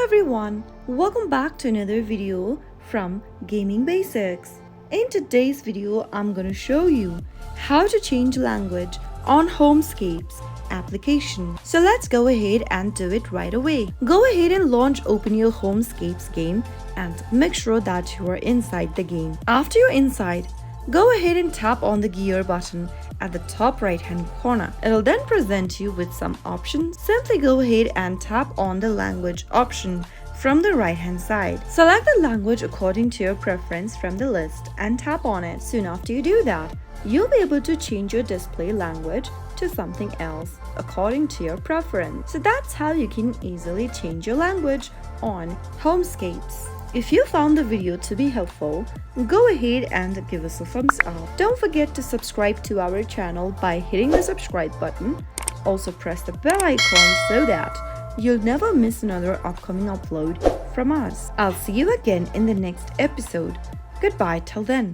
everyone, welcome back to another video from Gaming Basics. In today's video, I'm gonna show you how to change language on Homescapes application. So let's go ahead and do it right away. Go ahead and open your Homescapes game and make sure that you are inside the game. After you're inside, go ahead and tap on the gear button at the top right hand corner. It'll then present you with some options. Simply go ahead and tap on the language option from the right hand side. Select the language according to your preference from the list and tap on it. Soon after you do that, you'll be able to change your display language to something else according to your preference. So that's how you can easily change your language on Homescapes. If you found the video to be helpful, go ahead and give us a thumbs up. Don't forget to subscribe to our channel by hitting the subscribe button. Also press the bell icon so that you'll never miss another upcoming upload from us. I'll see you again in the next episode. Goodbye till then.